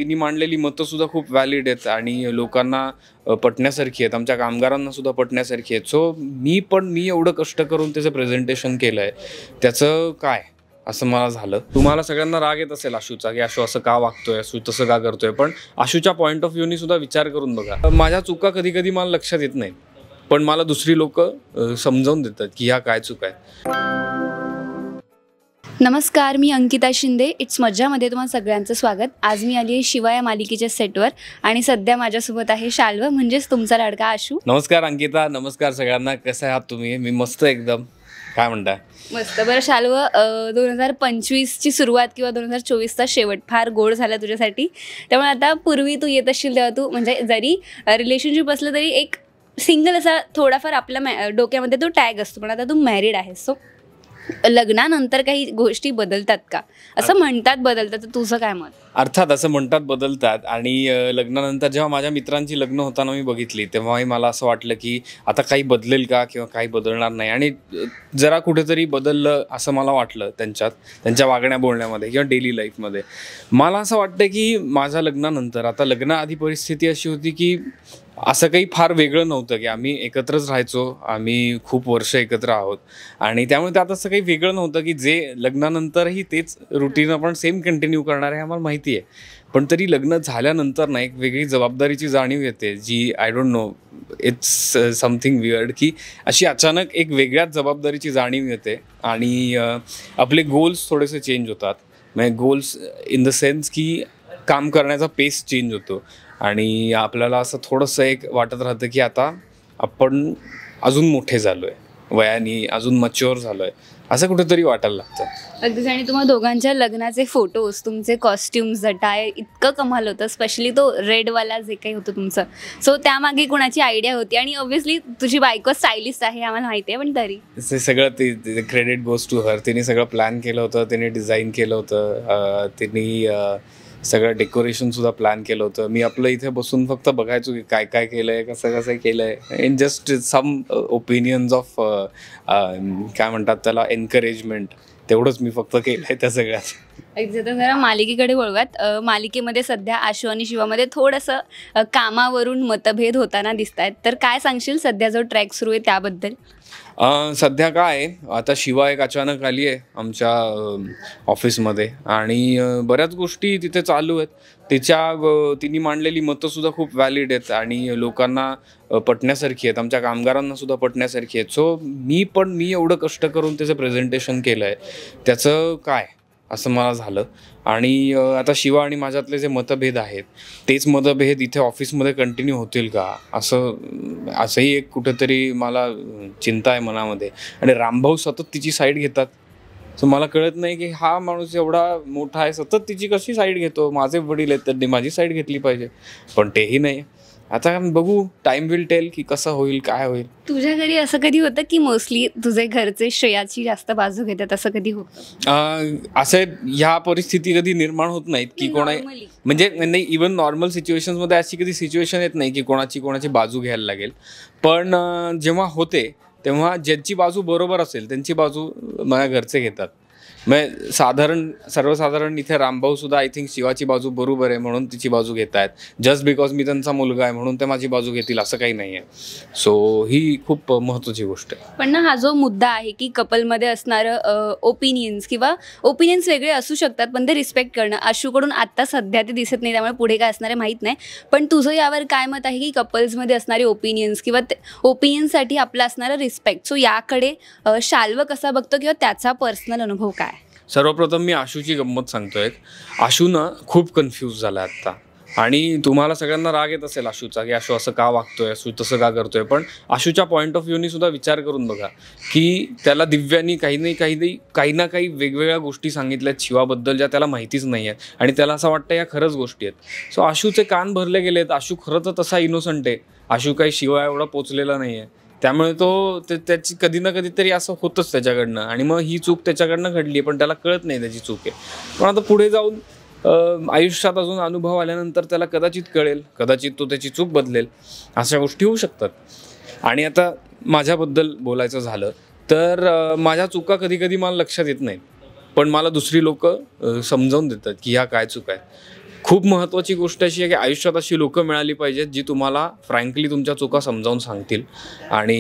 तिने मांडलेली मतं सुद्धा खूप व्हॅलिड आहेत आणि लोकांना पटण्यासारखी आहेत, आमच्या कामगारांना सुद्धा पटण्यासारखी आहेत. सो मी एवढं कष्ट करून त्याचं प्रेझेंटेशन केलं आहे, त्याचं काय असं मला झालं. तुम्हाला सगळ्यांना राग येत असेल आशूचा, की आशू असं का वागतोय, आशू तसं का करतोय, पण आशूच्या पॉईंट ऑफ व्ह्यूनी सुद्धा विचार करून बघा. माझ्या चुका कधी कधी मला लक्षात येत नाहीत, पण मला दुसरी लोक समजावून देतात की ह्या काय चुका आहेत. नमस्कार, मी अंकिता शिंदे. इट्स मज्जामध्ये तुम्हाला सगळ्यांचं स्वागत. आज मी आली आहे शिवा या मालिकेच्या सेटवर आणि सध्या माझ्यासोबत आहे शाल्व, म्हणजेच तुमचा लाडका आशू. नमस्कार अंकिता, नमस्कार सगळ्यांना. कसं आहात तुम्ही? मी मस्त एकदम. काय म्हणताय? मस्त. बरं शाल्व, 2025ची सुरुवात किंवा 2024चा शेवट फार गोड झाला तुझ्यासाठी. त्यामुळे आता पूर्वी तू येत असशील तेव्हा तू म्हणजे जरी रिलेशनशिप असलं तरी एक सिंगल असा थोडाफार आपल्या डोक्यामध्ये तो टॅग असतो, पण आता तू मॅरिड आहेस. सो लग्नानंतर काही गोष्टी बदलतात का असं म्हणतात, बदलतात, तर तुझं काय मत? अर्थात असं म्हणतात बदलतात. आणि लग्नानंतर जेव्हा माझ्या मित्रांची लग्न होताना मी बघितली तेव्हाही मला असं वाटलं की आता काही बदलेल का किंवा काही बदलणार नाही. आणि जरा कुठेतरी बदललं असं मला वाटलं त्यांच्या वागण्या बोलण्यामध्ये किंवा डेली लाईफमध्ये. मला असं वाटतं की माझ्या लग्नानंतर, आता लग्नाआधी परिस्थिती अशी होती की असं काही फार वेगळं नव्हतं की आम्ही एकत्रच राहायचो, आम्ही खूप वर्ष एकत्र आहोत आणि त्यामुळे त्यात असं काही वेगळं नव्हतं की जे लग्नानंतरही तेच रुटीन आपण सेम कंटिन्यू करणार आहे, आम्हाला माहिती आहे. पण तरी लग्न झाल्यानंतर ना एक वेगळी जबाबदारीची जाणीव येते, जी I don't know, it's something weird, की अशी अचानक एक वेगळ्याच जबाबदारीची जाणीव येते आणि आपले गोल्स थोडेसे चेंज होतात. म्हणजे गोल्स इन द सेन्स की काम करण्याचा पेस चेंज होतो आणि आपल्याला असं थोडंसं एक वाटत राहतं की आता आपण अजून मोठे झालो आहे, वयाने अजून मच्युअर झालो आहे, असं कुठेतरी वाटायला लागतं. अगदीच. आणि तुम्हाला दोघांच्या लग्नाचे फोटोज, तुमचे कॉस्ट्युम्स, जटाय इतकं कमाल होतं, स्पेशली तो रेडवाला जे काही होतं तुमचं. सो त्यामागे कोणाची आयडिया होती? आणि ऑब्व्हियसली तुझी बायको स्टायलिस्ट आहे आम्हाला माहिती आहे, पण तरी ते सगळं ते क्रेडिट गोज टू हर. तिने सगळं प्लॅन केलं होतं, तिने डिझाईन केलं होतं, तिने सगळं डेकोरेशनसुद्धा प्लॅन केलं होतं. मी आपलं इथे बसून फक्त बघायचो की काय काय केलं आहे, कसं कसं केलं आहे, in just some opinions of काय म्हणतात त्याला, एनकरेजमेंट. तेवढंच मी फक्त केलं आहे त्या सगळ्यात. अगदी. तर जरा मालिकेकडे वळूयात. मालिकेमध्ये सध्या आशू आणि शिवामध्ये थोडंसं कामावरून मतभेद होताना दिसत आहेत, तर काय सांगशील सध्या जो ट्रॅक सुरू आहे त्याबद्दल? सध्या काय आहे, आता शिवा एक अचानक आली आहे आमच्या ऑफिसमध्ये आणि बऱ्याच गोष्टी तिथे चालू आहेत. तिने मांडलेली मतंसुद्धा खूप व्हॅलिड आहेत आणि लोकांना पटण्यासारखी आहेत, आमच्या कामगारांना सुद्धा पटण्यासारखी आहेत. सो मी एवढं कष्ट करून त्याचं प्रेझेंटेशन केलं आहे, त्याचं काय असं मला झालं. आणि आता शिवा आणि माझ्यातले जे मतभेद आहेत तेच मतभेद इथे ऑफिसमध्ये कंटिन्यू होतील का, असंही एक कुठेतरी मला चिंता आहे मनामध्ये. आणि रामभाऊ सतत तिची साईड घेतात. सो मला कळत नाही की हा माणूस एवढा मोठा आहे, सतत तिची कशी साईड घेतो. माझे वडील आहेत, त्यांनी माझी साईड घेतली पाहिजे, पण तेही नाही. आता बघू, टाइम विल टेल की कसं होईल, काय होईल. तुझ्या घरी असं कधी होतं की मोस्टली तुझे घरचे श्रेयाची जास्त बाजू घेतात, असं कधी होतं? असे ह्या परिस्थिती कधी निर्माण होत नाहीत की म्हणजे नाही, इव्हन नॉर्मल सिच्युएशन्समध्ये अशी कधी सिच्युएशन येत नाही की कोणाची बाजू घ्यायला लागेल. पण जेव्हा होते तेव्हा ज्यांची बाजू बरोबर असेल त्यांची बाजू माझ्या घरचे घेतात. मग सर्वसाधारण इथे रामभाऊ सुद्धा आय थिंक शिवाची बाजू बरोबर आहे म्हणून तिची बाजू घेत आहेत. जस्ट बिकॉज मी त्यांचा मुलगा आहे म्हणून ते माझी बाजू घेतील असं काही नाही आहे. सो ही खूप महत्त्वाची गोष्ट आहे. पण ना, हा जो मुद्दा आहे की कपलमध्ये असणारं ओपिनियन्स वेगळे असू शकतात, पण ते रिस्पेक्ट करणं, आशूकडून आत्ता सध्या ते दिसत नाही, त्यामुळे पुढे काय असणार आहे माहीत नाही. पण तुझं यावर काय मत आहे की कपल्समध्ये असणारे ओपिनियन्स किंवा ओपिनियनसाठी आपला असणारा रिस्पेक्ट, सो याकडे शाल्व कसा बघतो किंवा त्याचा पर्सनल अनुभव काय? सर्वप्रथम मी आशूची गंमत सांगतोय. आशू ना खूप कन्फ्यूज झाला आत्ता. आणि तुम्हाला सगळ्यांना राग येत असेल आशूचा, की आशू असं का वागतोय, आशू तसं का करतोय, पण आशूच्या पॉईंट ऑफ व्ह्यूनी सुद्धा विचार करून बघा की त्याला दिव्यांनी काही ना काही वेगवेगळ्या गोष्टी सांगितल्यात शिवाबद्दल ज्या त्याला माहितीच नाही आहेत आणि त्याला असं वाटतं या खरंच गोष्टी आहेत. सो आशूचे कान भरले गेलेत. आशू खरं तर तसा इनोसंट आहे. आशू काही शिवा एवढा पोचलेला नाही आहे, त्यामुळे त्याची कधी ना कधीतरी असं होतंच त्याच्याकडनं. आणि मग ही चूक त्याच्याकडनं घडली आहे, पण त्याला कळत नाही त्याची चूक आहे. पण आता पुढे जाऊन आयुष्यात अजून अनुभव आल्यानंतर त्याला कदाचित कळेल, कदाचित तो त्याची चूक बदलेल, अशा गोष्टी होऊ शकतात. आणि आता माझ्याबद्दल बोलायचं झालं तर माझ्या चुका कधी कधी मला लक्षात येत नाहीत, पण मला दुसरी लोक समजावून देतात की ह्या काय चुका आहेत. खूप महत्त्वाची गोष्ट अशी आहे की आयुष्यात अशी लोकं मिळाली पाहिजेत जी तुम्हाला फ्रँकली तुमच्या चुका समजावून सांगतील आणि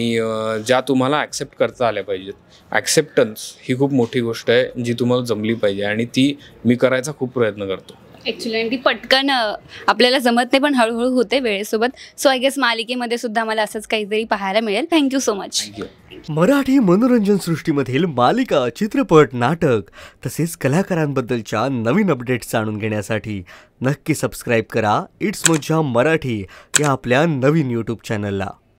ज्या तुम्हाला ॲक्सेप्ट करता आल्या पाहिजेत. ॲक्सेप्टन्स ही खूप मोठी गोष्ट आहे जी तुम्हाला जमली पाहिजे आणि ती मी करायचा खूप प्रयत्न करतो. ॲक्च्युली आणि ती पटकन आपल्याला जमत नाही, पण हळूहळू होते वेळेसोबत. सो आय गेस मालिकेमध्ये सुद्धा मला असंच काहीतरी पाहायला मिळेल. Thank you so much. Thank you. Marathi मनोरंजन सृष्टीमधील मालिका, चित्रपट, नाटक तसेच कलाकारांबद्दलच्या नवीन अपडेट्स जाणून घेण्यासाठी नक्की सबस्क्राईब करा इट्स मज्जा मराठी या आपल्या नवीन यूट्यूब चॅनलला.